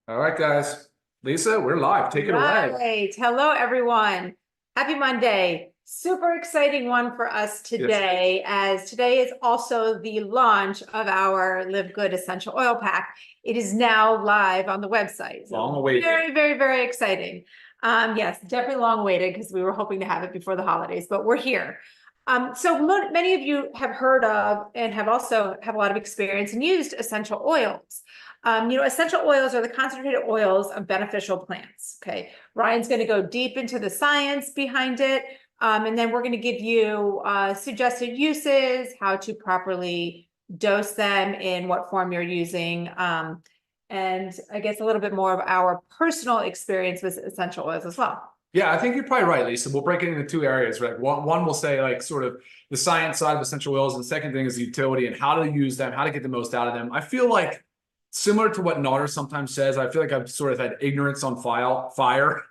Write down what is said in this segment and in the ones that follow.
All right, guys. Lisa, we're live. Take it away. Right. Hello, everyone. Happy Monday. Super exciting one for us today, as today is also the launch of our LiveGood Essential Oil Pack. It is now live on the website. So Long awaited. very, very, very exciting. Yes, definitely long awaited because we were hoping to have it before the holidays, but we're here. So many of you have heard of and have also have a lot of experience and used essential oils. Essential oils are the concentrated oils of beneficial plants. Okay. Ryan's going to go deep into the science behind it. And then we're going to give you suggested uses, how to properly dose them, in what form you're using. And I guess a little bit more of our personal experience with essential oils as well. Yeah, I think you're probably right, Lisa. We'll break it into two areas, right? One will say like sort of the science side of essential oils, and the second thing is the utility and how to use them, how to get the most out of them. I feel like similar to what Nauder sometimes says, I feel like I've sort of had ignorance on fire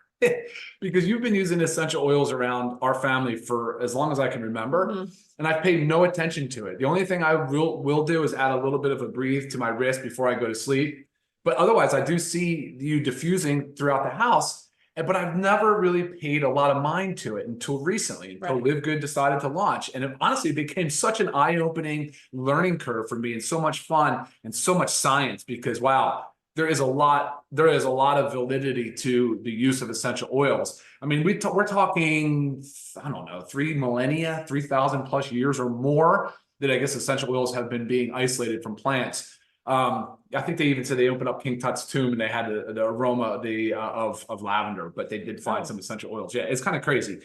because you've been using essential oils around our family for as long as I can remember, and I've paid no attention to it. The only thing I will do is add a little bit of a breathe to my wrist before I go to sleep. But otherwise, I do see you diffusing throughout the house. But I've never really paid a lot of mind to it until recently, until LiveGood decided to launch. And it honestly became such an eye-opening learning curve for me, and so much fun and so much science, because wow, there is a lot of validity to the use of essential oils. I mean, we're talking, I don't know, 3 millennia, 3,000 plus years or more that I guess essential oils have been being isolated from plants. I think they even said they opened up King Tut's tomb and they had the aroma of lavender, but they did find some essential oils. Yeah, it's kind of crazy.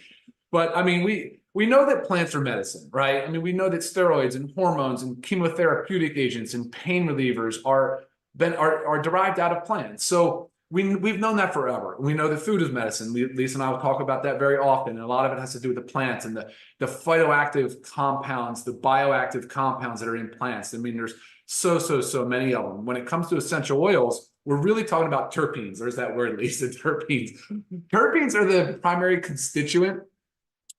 But I mean, we know that plants are medicine, right? I mean, we know that steroids and hormones and chemotherapeutic agents and pain relievers are derived out of plants. So we've known that forever. We know that food is medicine. Lisa and I will talk about that very often. And a lot of it has to do with the plants and the phytoactive compounds, the bioactive compounds that are in plants. I mean, there's so many of them. When it comes to essential oils, we're really talking about terpenes. There's that word, Lisa, terpenes. Terpenes are the primary constituent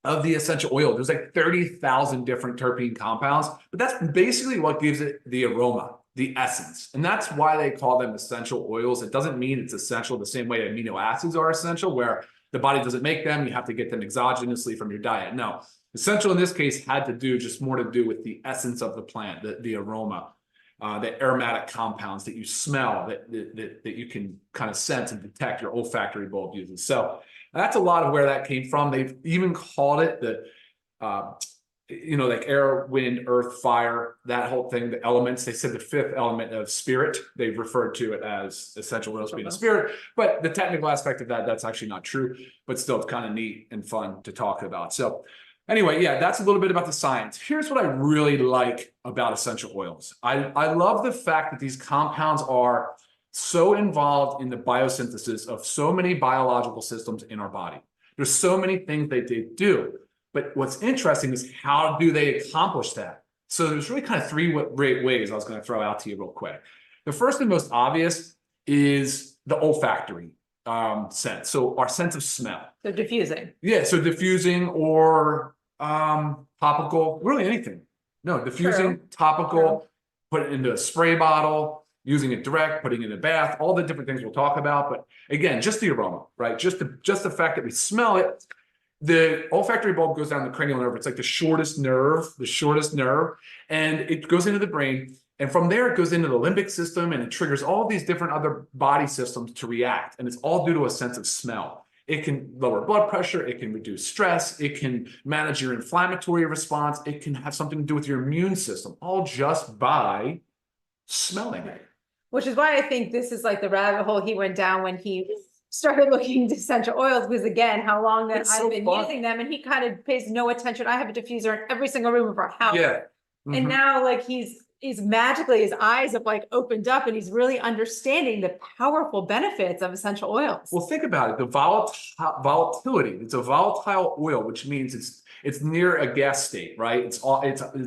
of the essential oil. There's like 30,000 different terpene compounds, but that's basically what gives it the aroma, the essence. And that's why they call them essential oils. It doesn't mean it's essential the same way amino acids are essential, where the body doesn't make them, you have to get them exogenously from your diet. No, essential in this case had to do just more to do with the essence of the plant, the aroma. The aromatic compounds that you smell, that you can kind of sense and detect, your olfactory bulb uses. So that's a lot of where that came from. They've even called it the, like air, wind, earth, fire, that whole thing, the elements. They said the fifth element of spirit. They've referred to it as essential oils being a spirit. But the technical aspect of that, that's actually not true. But still, it's kind of neat and fun to talk about. So anyway, yeah, that's a little bit about the science. Here's what I really like about essential oils. I love the fact that these compounds are so involved in the biosynthesis of so many biological systems in our body. There's so many things that they do. But what's interesting is how do they accomplish that? So there's really kind of three great ways I was going to throw out to you real quick. The first and most obvious is the olfactory sense. So our sense of smell. So diffusing. Yeah, so diffusing or topical, really anything. No, diffusing, topical, put it into a spray bottle, using it direct, putting it in a bath, all the different things we'll talk about. But again, just the aroma, right? Just the fact that we smell it. The olfactory bulb goes down the cranial nerve. It's like the shortest nerve, and it goes into the brain. And from there, it goes into the limbic system, and it triggers all these different other body systems to react. And it's all due to a sense of smell. It can lower blood pressure. It can reduce stress. It can manage your inflammatory response. It can have something to do with your immune system, all just by smelling it. Which is why I think this is like the rabbit hole he went down when he started looking into essential oils, because again, how long that I've been using them, and he kind of pays no attention. I have a diffuser in every single room of our house. Yeah. And now like he's magically, his eyes have like opened up, and he's really understanding the powerful benefits of essential oils. Well, think about it. The volatility. It's a volatile oil, which means it's near a gas state, right? It's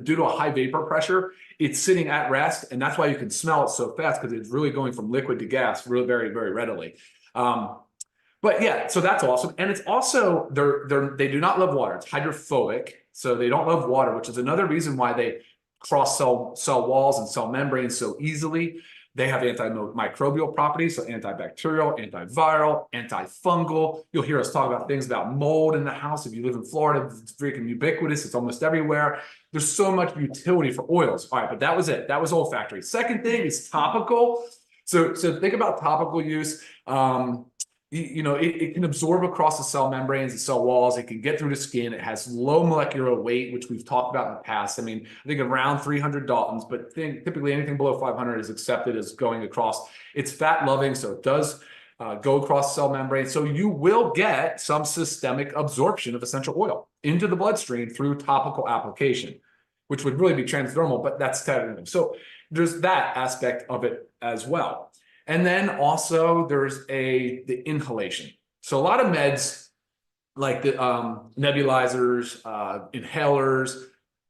due to a high vapor pressure. It's sitting at rest, and that's why you can smell it so fast, because it's really going from liquid to gas really very, very readily. But yeah, so that's awesome. And it's also, they do not love water. It's hydrophobic. So they don't love water, which is another reason why they cross cell walls and cell membranes so easily. They have antimicrobial properties, so antibacterial, antiviral, antifungal. You'll hear us talk about things about mold in the house. If you live in Florida, it's freaking ubiquitous. It's almost everywhere. There's so much utility for oils. All right, but that was it. That was olfactory. Second thing is topical. So think about topical use. It can absorb across the cell membranes, the cell walls. It can get through the skin. It has low molecular weight, which we've talked about in the past. I mean, I think around 300 Daltons, but typically anything below 500 is accepted as going across. It's fat loving, so it does go across cell membrane. So you will get some systemic absorption of essential oil into the bloodstream through topical application, which would really be transdermal, but that's technical. So there's that aspect of it as well. And then also there's the inhalation. So a lot of meds like the nebulizers, inhalers,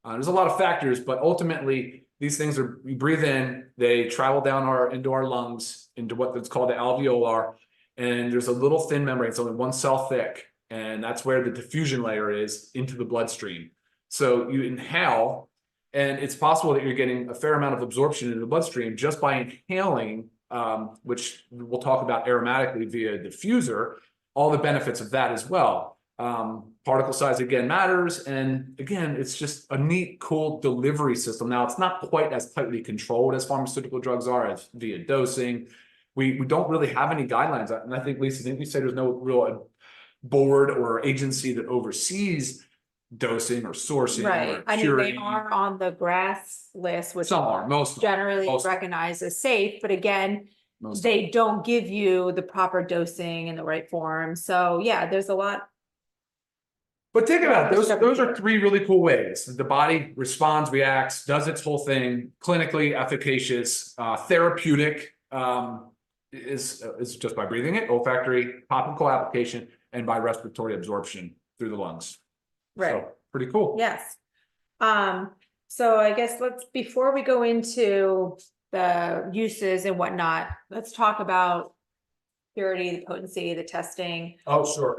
there's a lot of factors, but ultimately these things we breathe in, they travel down into our lungs, into what's called the alveolar, and there's a little thin membrane, it's only one cell thick, and that's where the diffusion layer is into the bloodstream. So you inhale, and it's possible that you're getting a fair amount of absorption into the bloodstream just by inhaling, which we'll talk about aromatically via diffuser, all the benefits of that as well. Particle size again matters, and again, it's just a neat, cool delivery system. Now, it's not quite as tightly controlled as pharmaceutical drugs are, as via dosing. We don't really have any guidelines, and I think, Lisa, didn't you say there's no real board or agency that oversees dosing or sourcing? Right. Or I mean, purity? they are on the GRAS list, which Some are, most generally most- recognized as safe, but again, most they don't give you the proper dosing in the right form. So yeah, there's a lot. But think about it, those are three really cool ways. The body responds, reacts, does its whole thing, clinically efficacious, therapeutic, is just by breathing it, olfactory, topical application, and by respiratory absorption through the lungs. Right. So pretty cool. Yes. So I guess before we go into the uses and whatnot, let's talk about purity, the potency, the testing. Oh, sure.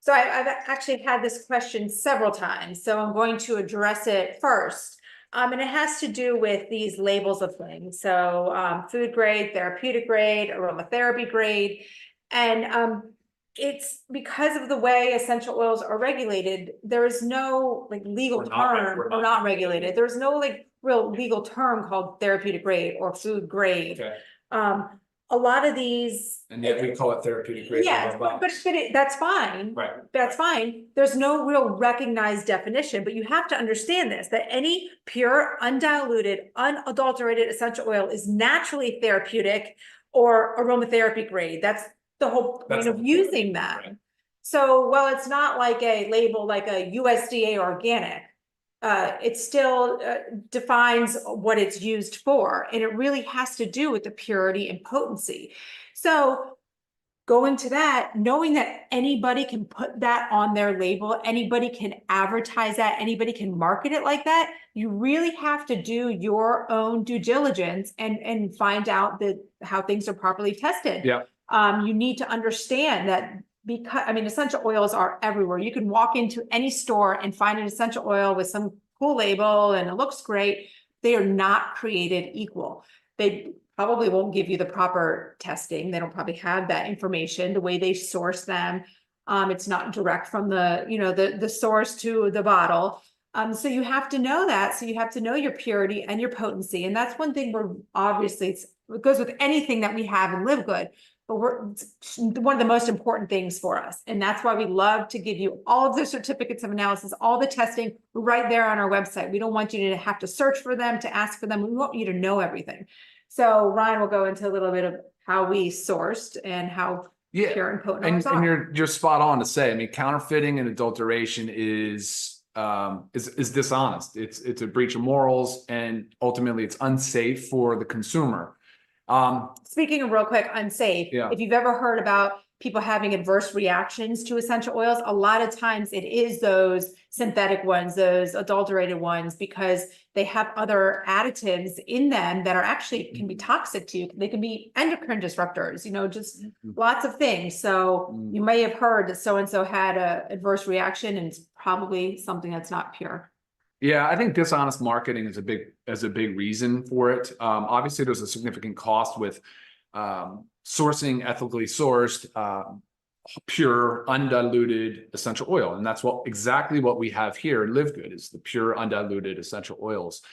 So I've actually had this question several times, so I'm going to address it first. And it has to do with these labels of things. So food grade, therapeutic grade, aromatherapy grade. And it's because of the way essential oils are regulated, there is no like legal term, or not regulated. There's no like real legal term called therapeutic grade or food grade. Okay. A lot of these, And yet we call it therapeutic grade. yeah, but that's fine. Right. That's fine. There's no real recognized definition, but you have to understand this, that any pure, undiluted, unadulterated essential oil is naturally therapeutic or aromatherapy grade. That's the whole point of using that. Right. So while it's not like a label like a USDA organic, it still defines what it's used for, and it really has to do with the purity and potency. So going to that, knowing that anybody can put that on their label, anybody can advertise that, anybody can market it like that, you really have to do your own due diligence and find out how things are properly tested. Yeah. You need to understand that, because I mean, essential oils are everywhere. You can walk into any store and find an essential oil with some cool label and it looks great. They are not created equal. They probably won't give you the proper testing. They don't probably have that information, the way they source them. It's not direct from the source to the bottle. So you have to know that. So you have to know your purity and your potency. And that's one thing where obviously it goes with anything that we have in LiveGood. But it's one of the most important things for us. And that's why we love to give you all of the certificates of analysis, all the testing right there on our website. We don't want you to have to search for them, to ask for them. We want you to know everything. So Ryan will go into a little bit of how we sourced and how pure and potent ours are. And you're spot on to say, I mean, counterfeiting and adulteration is dishonest. It's a breach of morals, and ultimately it's unsafe for the consumer. Speaking of real quick, unsafe, if you've ever heard about people having adverse reactions to essential oils, a lot of times it is those synthetic ones, those adulterated ones, because they have other additives in them that are actually can be toxic to you. They can be endocrine disruptors, just lots of things. So you may have heard that so-and-so had a adverse reaction, and it's probably something that's not pure. Yeah, I think dishonest marketing is a big reason for it. Obviously, there's a significant cost with sourcing ethically sourced, pure, undiluted essential oil, and that's exactly what we have here in LiveGood is the pure, undiluted essential oils.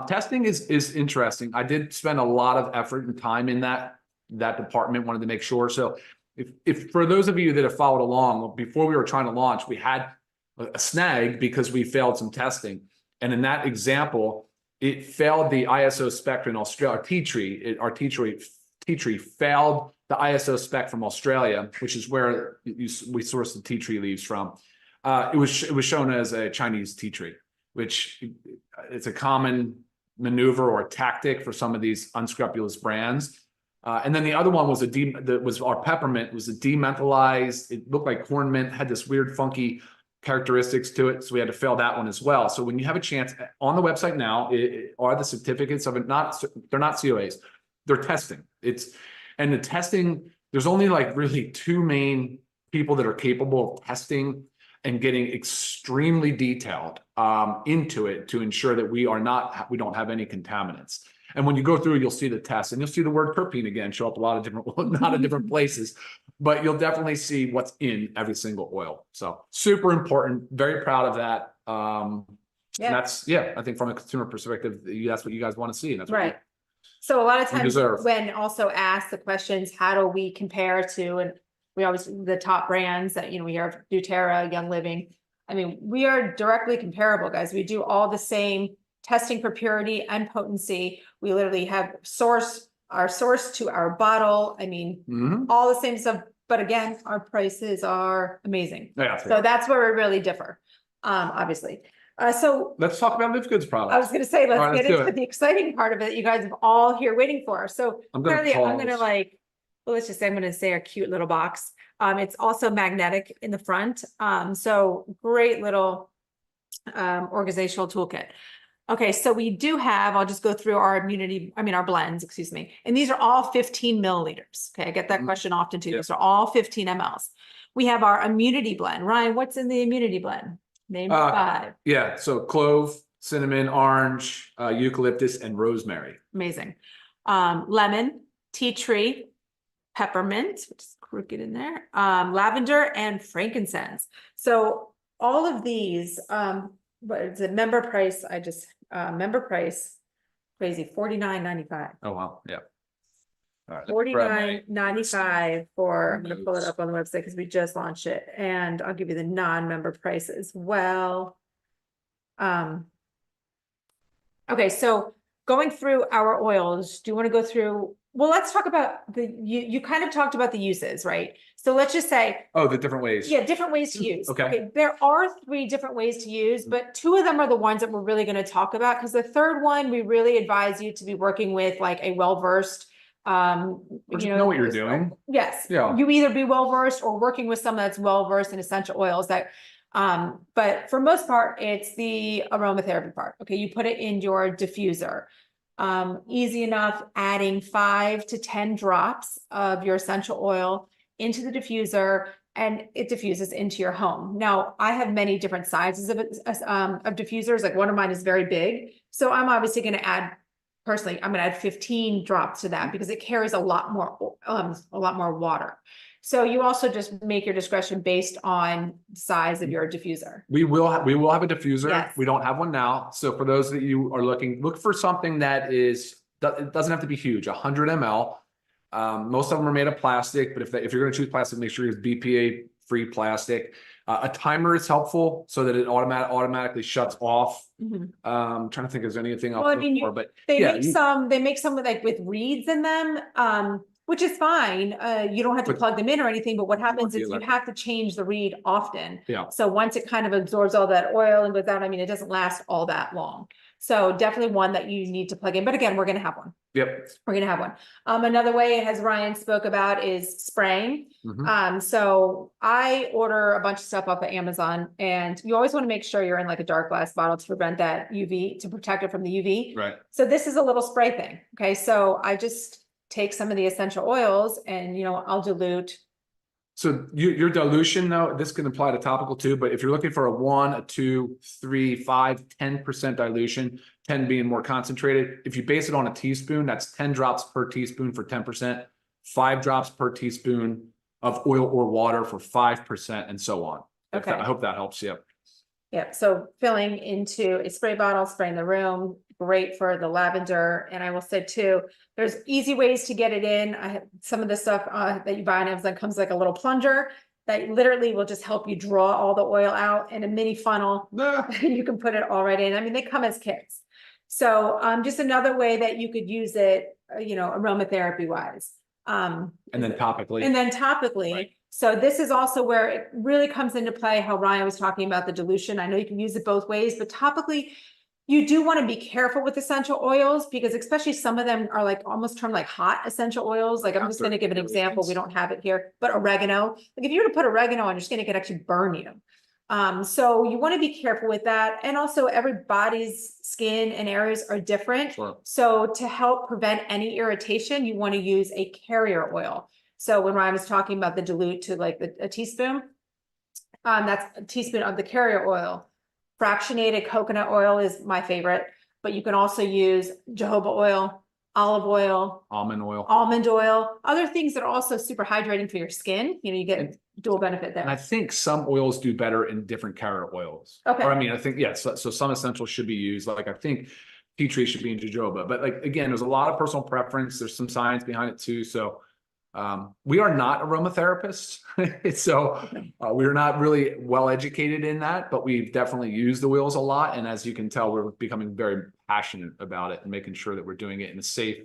Testing is interesting. I did spend a lot of effort and time in that department. Wanted to make sure. So, if for those of you that have followed along, before we were trying to launch, we had a snag because we failed some testing. And in that example, it failed the ISO spec in Australia. Our tea tree failed the ISO spec from Australia, which is where we source the tea tree leaves from. It was shown as a Chinese tea tree, which it's a common maneuver or tactic for some of these unscrupulous brands. And then the other one was our peppermint. It was a dementholized. It looked like corn mint, had this weird funky characteristics to it, so we had to fail that one as well. So when you have a chance, on the website now are the certificates of it. They're not COAs, they're testing. And the testing, there's only like really two main people that are capable of testing and getting extremely detailed into it to ensure that we don't have any contaminants. And when you go through, you'll see the test, and you'll see the word terpene again show up a lot of different places, but you'll definitely see what's in every single oil. So super important. Very proud of that. Yeah. And I think from a consumer perspective, that's what you guys want to see. And that's Right. So a lot of times deserve. when also asked the questions, how do we compare to, and we always, the top brands that, we hear of doTERRA, Young Living. I mean, we are directly comparable, guys. We do all the same testing for purity and potency. We literally have our source to our bottle. I mean, all the same stuff, but again, our prices are amazing. Yeah, so that's where we really differ, obviously. So let's talk about LiveGood's products. I was going to say, let's get into the exciting part of it. You guys are all here waiting for. So I'm going to let's just say, I'm going to say our cute little box. It's also magnetic in the front. So great little organizational toolkit. Okay, so we do have, I'll just go through our our blends, excuse me. And these are all 15 milliliters. Okay, I get that question often too. Yep. These are all 15 mLs. We have our immunity blend. Ryan, what's in the immunity blend? Name 5. Yeah, so clove, cinnamon, orange, eucalyptus, and rosemary. Amazing. Lemon, tea tree, peppermint, which is crooked in there, lavender, and frankincense. So all of these, but it's a member price. Member price, crazy, $49.95. Oh wow, yeah. All right, $49.95 for. I'm going to pull it up on the website because we just launched it, and I'll give you the non-member price as well. Okay, so going through our oils, do you want to go through? Well, let's talk about you kind of talked about the uses, right? So let's just say, the different ways. Yeah, different ways to use. Okay. There are 3 different ways to use, but 2 of them are the ones that we're really going to talk about, because the third one, we really advise you to be working with like a well-versed, know what you're doing. Yes. Yeah. You either be well-versed or working with someone that's well-versed in essential oils that, but for most part, it's the aromatherapy part. Okay. You put it in your diffuser. Easy enough, adding 5 to 10 drops of your essential oil into the diffuser, and it diffuses into your home. Now, I have many different sizes of diffusers. Like one of mine is very big. So I'm obviously going to add, personally, I'm going to add 15 drops to that because it carries a lot more water. So you also just make your discretion based on the size of your diffuser. We will have a diffuser. Yes. We don't have one now. So for those that you are looking, look for something that it doesn't have to be huge, 100 ml. Most of them are made of plastic, but if you're going to choose plastic, make sure it's BPA free plastic. A timer is helpful so that it automatically shuts off. Trying to think, is there anything else? Well, they make some with reeds in them, which is fine. You don't have to plug them in or anything, but what happens is you have to change the reed often. Yeah. So once it kind of absorbs all that oil and goes out, it doesn't last all that long. So definitely one that you need to plug in. But again, we're going to have one. Yep. We're going to have one. Another way, as Ryan spoke about, is spraying. So I order a bunch of stuff off of Amazon, and you always want to make sure you're in like a dark glass bottle to prevent that UV, to protect it from the UV. Right. So this is a little spray thing. Okay. So I just take some of the essential oils and, I'll dilute So your dilution though, this can apply to topical too, but if you're looking for a 1, a 2, 3, 5, 10% dilution, 10 being more concentrated, if you base it on a teaspoon, that's 10 drops per teaspoon for 10%, 5 drops per teaspoon of oil or water for 5%, and so on. Okay. I hope that helps you. Yeah, so filling into a spray bottle, spray in the room, great for the lavender. And I will say too, there's easy ways to get it in. I have some of the stuff that you buy on Amazon comes like a little plunger that literally will just help you draw all the oil out in a mini funnel. You can put it all right in. I mean, they come as kits. So just another way that you could use it, aromatherapy wise. And then topically. Right. So this is also where it really comes into play how Ryan was talking about the dilution. I know you can use it both ways, but topically, you do want to be careful with essential oils because especially some of them are like almost termed like hot essential oils. Like I'm just going to give an example. We don't have it here, but oregano. Like if you were to put oregano on your skin, it could actually burn you. So you want to be careful with that. And also everybody's skin and areas are different. Sure. So to help prevent any irritation, you want to use a carrier oil. So when Ryan was talking about the dilute to like a teaspoon, that's a teaspoon of the carrier oil. Fractionated coconut oil is my favorite, but you can also use jojoba oil, olive oil, almond oil, other things that are also super hydrating for your skin. You get dual benefit there. And I think some oils do better in different carrier oils. Okay. Or I mean, I think, yes, so some essentials should be used. Like I think tea tree should be in jojoba, but like, again, there's a lot of personal preference. There's some science behind it too. So we are not aromatherapists. So we're not really well educated in that, but we've definitely used the oils a lot. And as you can tell, we're becoming very passionate about it and making sure that we're doing it in a safe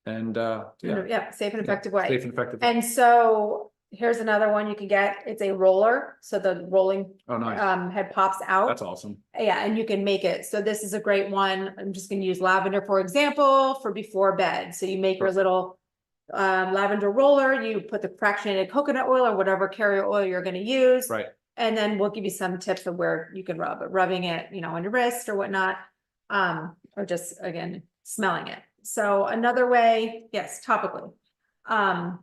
and safe and effective way. Safe and effective way. And so here's another one you can get. It's a roller. So the rolling head pops out. That's awesome. Yeah, and you can make it. So this is a great one. I'm just going to use lavender, for example, for before bed. So you make your little lavender roller, you put the fractionated coconut oil or whatever carrier oil you're going to use. Right. And then we'll give you some tips of where you can rub it, rubbing it, on your wrist or whatnot. Or just again, smelling it. So another way, yes, topically. And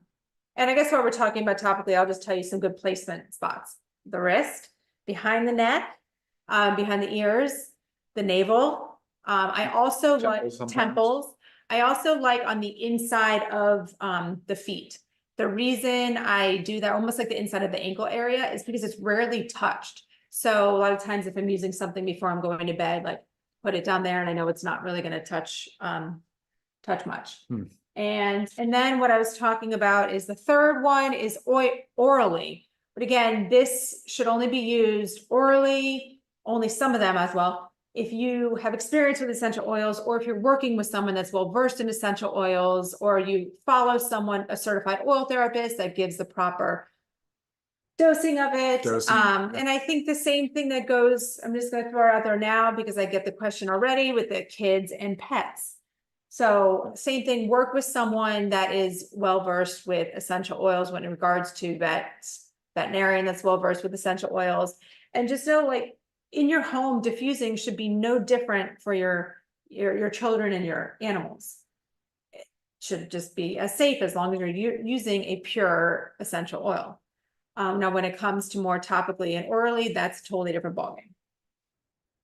I guess while we're talking about topically, I'll just tell you some good placement spots. The wrist, behind the neck, behind the ears, the navel. I also like temples. I also like on the inside of the feet. The reason I do that, almost like the inside of the ankle area, is because it's rarely touched. So a lot of times if I'm using something before I'm going to bed, like put it down there and I know it's not really going to touch much. And then what I was talking about is the third one is orally. But again, this should only be used orally, only some of them as well. If you have experience with essential oils, or if you're working with someone that's well-versed in essential oils, or you follow a certified oil therapist that gives the proper dosing of it. And I think the same thing that goes, I'm just going to throw it out there now because I get the question already with the kids and pets. So same thing, work with someone that is well-versed with essential oils when in regards to veterinarian that's well-versed with essential oils. And just know, like, in your home, diffusing should be no different for your children and your animals. It should just be as safe as long as you're using a pure essential oil. Now, when it comes to more topically and orally, that's a totally different ballgame.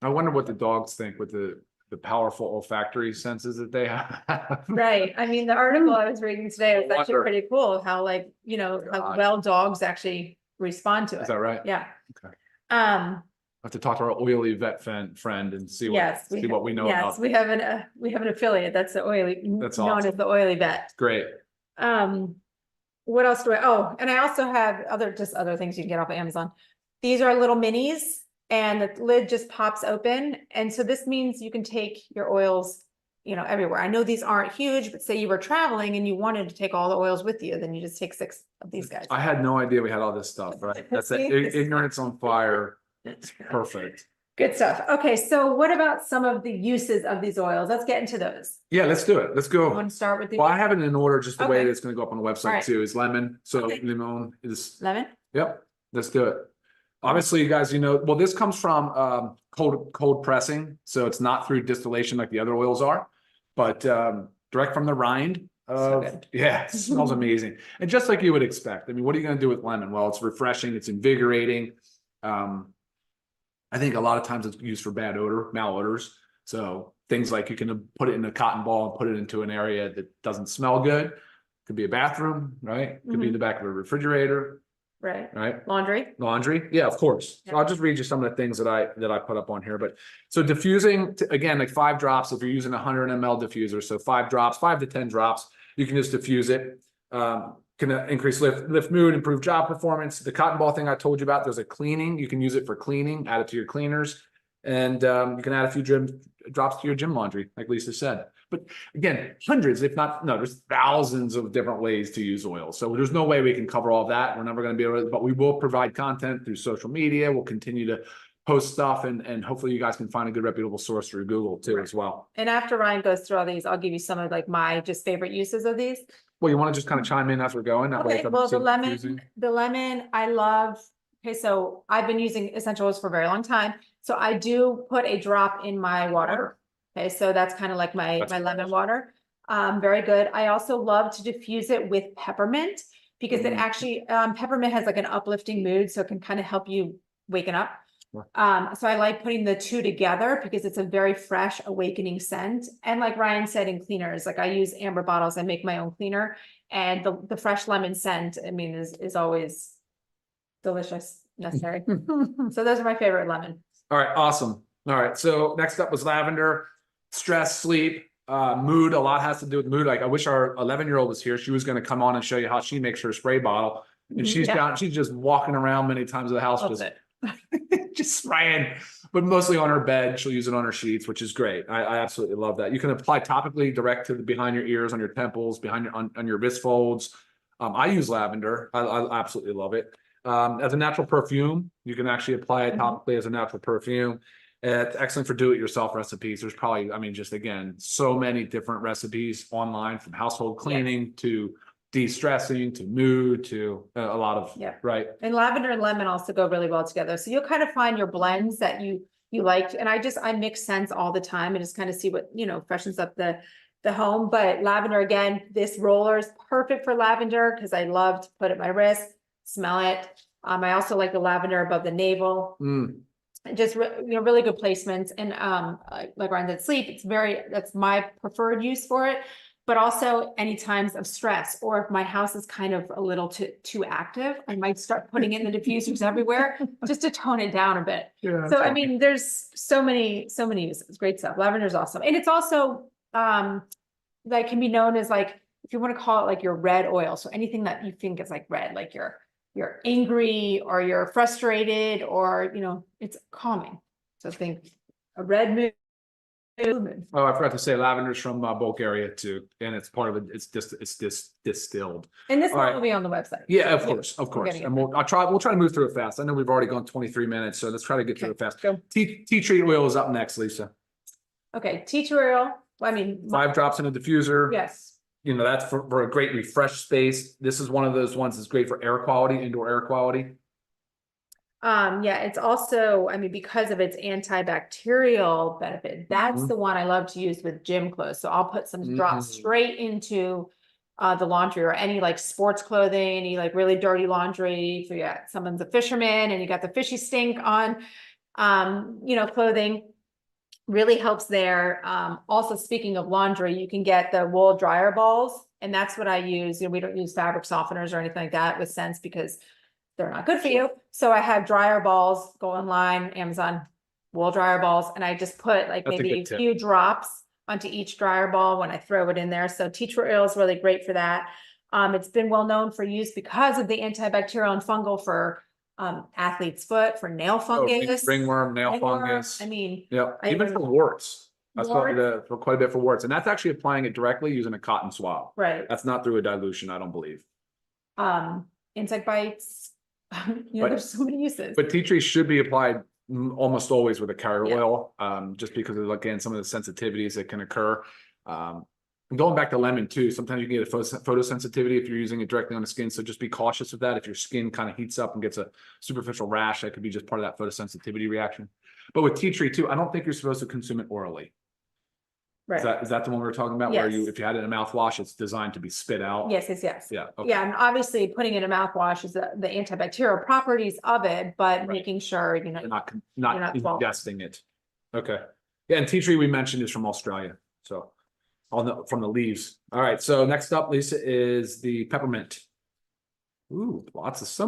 I wonder what the dogs think with the powerful olfactory senses that they have. Right. I mean, the article I was reading today was actually pretty cool. How how well dogs actually respond to it. Is that right? Yeah. Okay. I have to talk to our oily vet friend and see what we know about. Yes, we have an affiliate that's the oily. That's known awesome. as the oily vet. Great. What else do and I also have other things you can get off of Amazon. These are little minis and the lid just pops open. And so this means you can take your oils, everywhere. I know these aren't huge, but say you were traveling and you wanted to take all the oils with you, then you just take 6 of these guys. I had no idea we had all this stuff, right? That's ignorance on fire. It's perfect. Good stuff. Okay, so what about some of the uses of these oils? Let's get into those. Yeah, let's do it. Let's go. You want to start with the Well, I have it in order, just the way that it's going to go up on the website too. Is lemon. So limon is lemon. Yep. Let's do it. Obviously, you guys, well, this comes from cold pressing, so it's not through distillation like the other oils are, but direct from the rind. So good. Yeah, it smells amazing. And just like you would expect. I mean, what are you going to do with lemon? Well, it's refreshing, it's invigorating. I think a lot of times it's used for bad odor, malodors. So things like you can put it in a cotton ball and put it into an area that doesn't smell good. Could be a bathroom, right? Could be in the back of a refrigerator, Right. right? Laundry. Yeah, of course. Yeah. So I'll just read you some of the things that I put up on here. But so diffusing again, like 5 drops. If you're using a 100 ml diffuser, so 5 drops, 5 to 10 drops, you can just diffuse it. Can increase lift mood, improve job performance. The cotton ball thing I told you about, there's a cleaning. You can use it for cleaning, add it to your cleaners, and you can add a few drops to your gym laundry, like Lisa said. But again, hundreds, if not, no, there's thousands of different ways to use oil. So there's no way we can cover all of that. We're never going to be able to, but we will provide content through social media. We'll continue to post stuff, and hopefully you guys can find a good reputable source through Google too, as well. And after Ryan goes through all these, I'll give you some of like my just favorite uses of these. Well, you want to just kind of chime in as we're going? That way Okay, if I'm well, the confusing. lemon, I love. Okay, so I've been using essential oils for a very long time. So I do put a drop in my water. Okay, so that's kind of like my lemon water. Very good. I also love to diffuse it with peppermint because it actually, peppermint has like an uplifting mood, so it can kind of help you waken up. So I like putting the two together because it's a very fresh, awakening scent. And like Ryan said, in cleaners, like I use amber bottles, I make my own cleaner, and the fresh lemon scent, I mean, is always delicious, necessary. So those are my favorite lemon. All right, awesome. All right, so next up was lavender, stress, sleep, mood. A lot has to do with mood. Like I wish our 11-year-old was here. She was going to come on and show you how she makes her spray bottle. And she's she's just walking around many times in the house, just spraying, but mostly on her bed. She'll use it on her sheets, which is great. I absolutely love that. You can apply topically direct to the behind your ears, on your temples, behind your on your wrist folds. I use lavender. I absolutely love it. As a natural perfume, you can actually apply it topically as a natural perfume. It's excellent for do-it-yourself recipes. There's probably, I mean, just again, so many different recipes online, from household cleaning to de-stressing to mood to a lot of, right. And lavender and lemon also go really well together. So you'll kind of find your blends that you like. And I mix scents all the time and just kind of see what, freshens up the home. But lavender, again, this roller is perfect for lavender because I love to put it on my wrist, smell it. I also like the lavender above the navel. Just really good placements. And like Ryan said, sleep, that's my preferred use for it. But also any times of stress, or if my house is kind of a little too active, I might start putting in the diffusers everywhere just to tone it down a bit. So I mean, there's so many uses. Great stuff. Lavender is awesome. And it's also that can be known as, like, if you want to call it, like your red oil. So anything that you think is like red, like you're angry or you're frustrated, or it's calming. So think a red mood. Oh, I forgot to say lavender's from Bulgaria too, and it's part of it. It's distilled. And this one will be on the website. Yeah, of course. And we'll try to move through it fast. I know we've already gone 23 minutes, so let's try to get through it fast. Tea tree oil is up next, Lisa. Okay, tea tree oil. I mean, 5 drops in a diffuser. Yes. That's for a great refresh space. This is one of those ones that's great for air quality, indoor air quality. Yeah, it's also, I mean, because of its antibacterial benefit, that's the one I love to use with gym clothes. So I'll put some drops straight into the laundry, or any like sports clothing, any like really dirty laundry. So yeah, someone's a fisherman and you got the fishy stink on, clothing. Really helps there. Also, speaking of laundry, you can get the wool dryer balls, and that's what I use. We don't use fabric softeners or anything like that with scents because they're not good for you. So I have dryer balls. Go online, Amazon, wool dryer balls, and I just put like maybe a few drops onto each dryer ball when I throw it in there. So tea tree oil is really great for that. It's been well known for use because of the antibacterial and fungal for athlete's foot, for nail fungus, ringworm, nail fungus. I mean, even for warts. That's for quite a bit for warts, and that's actually applying it directly using a cotton swab. Right. That's not through a dilution, I don't believe. Insect bites. There's so many uses. But tea tree should be applied almost always with a carrier oil, just because of, again, some of the sensitivities that can occur. And going back to lemon too, sometimes you can get a photosensitivity if you're using it directly on the skin. So just be cautious of that. If your skin kind of heats up and gets a superficial rash, that could be just part of that photosensitivity reaction. But with tea tree too, I don't think you're supposed to consume it orally. Right. Is that the one we were talking about? Where Yes. if you had it in a mouthwash, it's designed to be spit out? Yes, yes, yes. Yeah. Okay. Yeah, and obviously putting in a mouthwash is the antibacterial properties of it, but Right. making sure, You're you're not not swallowing. ingesting it. Okay. Yeah, and tea tree we mentioned is from Australia. So from the leaves. All right. So next up, Lisa, is the peppermint. Ooh, so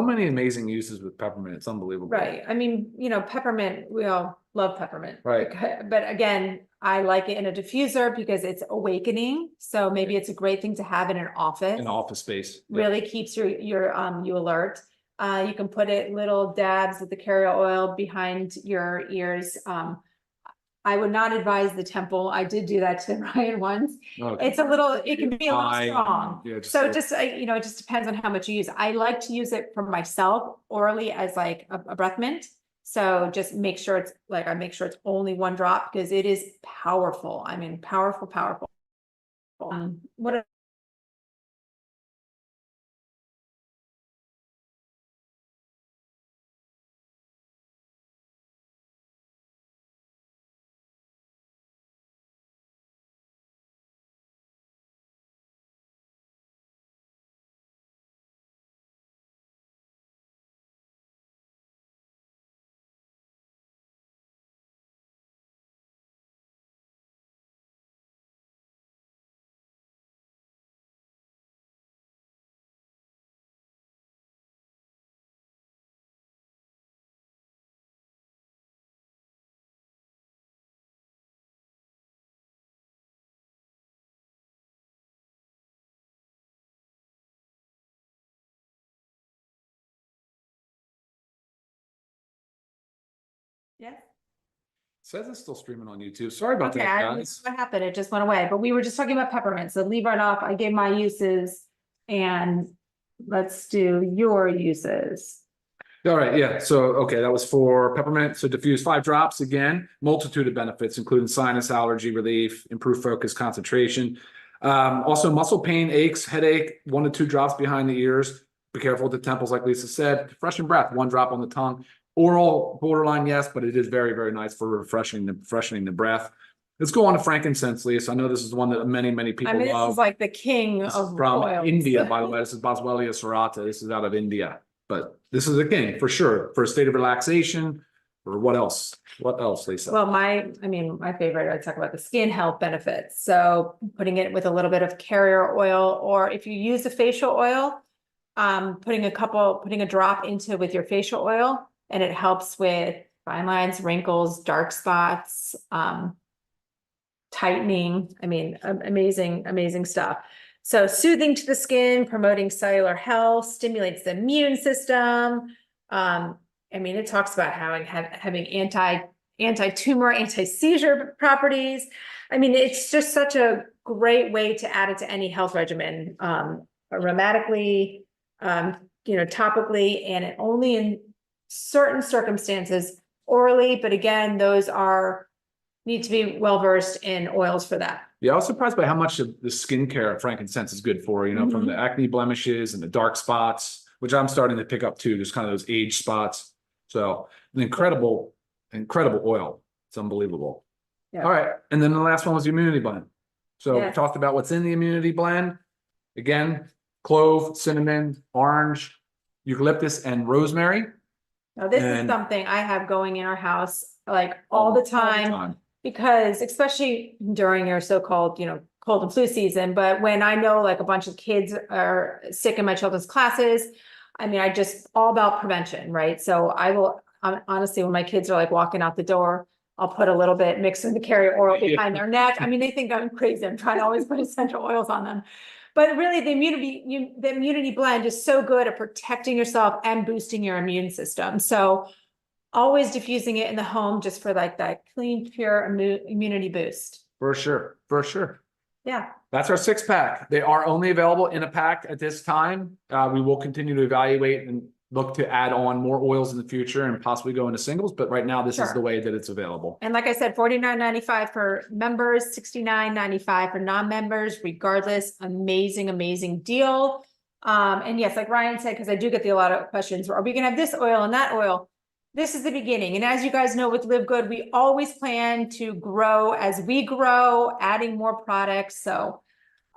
many amazing uses with peppermint. It's unbelievable. Right. I mean, peppermint, we all love peppermint. Right. But again, I like it in a diffuser because it's awakening. So maybe it's a great thing to have in an office. In office space. Really keeps you alert. You can put it little dabs of the carrier oil behind your ears. I would not advise the temple. I did do that to Ryan once. Okay. It can be a little strong. Yeah, So it just depends on how much you use. I like to use it for myself orally as like a breath mint. So just make sure I make sure it's only one drop because it is powerful. I mean, powerful. What Yeah. Says it's still streaming on YouTube. Sorry about Okay, that, I don't know guys. what happened. It just went away, but we were just talking about peppermint. So leave right off. I gave my uses and let's do your uses. All right, yeah. So, okay, that was for peppermint. So diffuse 5 drops again, multitude of benefits, including sinus allergy relief, improved focus, concentration. Also muscle pain, aches, headache, 1 to 2 drops behind the ears. Be careful with the temples, like Lisa said. Freshen breath, 1 drop on the tongue. Oral, borderline, yes, but it is very, very nice for freshening the breath. Let's go on to frankincense, Lisa. I know this is the one that many people This love. is like the king This is of from oils. India, by the way. This is Boswellia serrata. This is out of India. But this is a king for sure, for a state of relaxation. Or what else? What else, Lisa? Well, my favorite, I talk about the skin health benefits. So putting it with a little bit of carrier oil, or if you use a facial oil, putting a drop into with your facial oil, and it helps with fine lines, wrinkles, dark spots, tightening. I mean, amazing stuff. So soothing to the skin, promoting cellular health, stimulates the immune system. It talks about having anti-tumor, anti-seizure properties. It's just such a great way to add it to any health regimen, aromatically, topically, and only in certain circumstances orally. But again, those need to be well-versed in oils for that. Yeah, I was surprised by how much of the skincare frankincense is good for, from the acne blemishes and the dark spots, which I'm starting to pick up too, just kind of those age spots. So an incredible oil. It's unbelievable. Yeah. All right. And then the last one was the immunity blend. So Yes. we talked about what's in the immunity blend. Again, clove, cinnamon, orange, eucalyptus, and rosemary. Now, this is something I have going in our house like all the time. Because especially during your so-called, cold and flu season, but when I know like a bunch of kids are sick in my children's classes, I just all about prevention, right? So I will honestly, when my kids are like walking out the door, I'll put a little bit mixed in the carrier oil behind their neck. They think I'm crazy. I'm trying to always put essential oils on them. But really the immunity blend is so good at protecting yourself and boosting your immune system. So always diffusing it in the home just for like that clean, pure immunity boost. For sure. Yeah. That's our 6-pack. They are only available in a pack at this time. We will continue to evaluate and look to add on more oils in the future and possibly go into singles. But right now, this is the way that it's available. And like I said, $49.95 for members, $69.95 for non-members, regardless. Amazing deal. And yes, like Ryan said, because I do get a lot of questions, are we going to have this oil and that oil? this is the beginning. And as you guys know, with LiveGood, we always plan to grow as we grow, adding more products. So,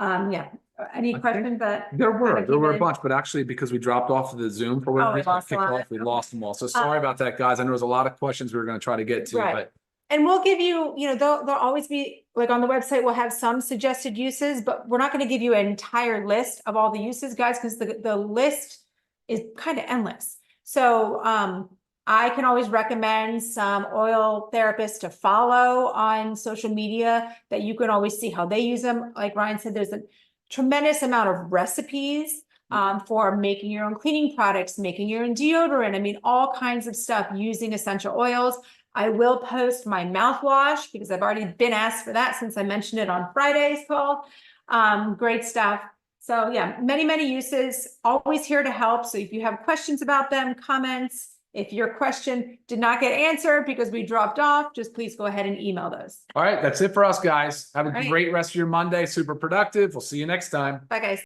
yeah. Any questions that? There were a in? bunch, but actually because we dropped off of the Zoom for whatever we reason, lost a lot. we lost them all. So sorry about that, guys. I know there's a lot of questions we were going to try to get to, Right. but And we'll give you, there'll always be, like on the website, we'll have some suggested uses, but we're not going to give you an entire list of all the uses, guys, because the list is kind of endless. So I can always recommend some oil therapists to follow on social media that you can always see how they use them. Like Ryan said, there's a tremendous amount of recipes for making your own cleaning products, making your own deodorant. I mean, all kinds of stuff using essential oils. I will post my mouthwash because I've already been asked for that since I mentioned it on Friday's call. Great stuff. So yeah, many, many uses, always here to help. So if you have questions about them, comments, if your question did not get answered because we dropped off, just please go ahead and email those. all right, that's it for us, guys. Have a great rest of your Monday. Super productive. We'll see you next time. Bye, guys.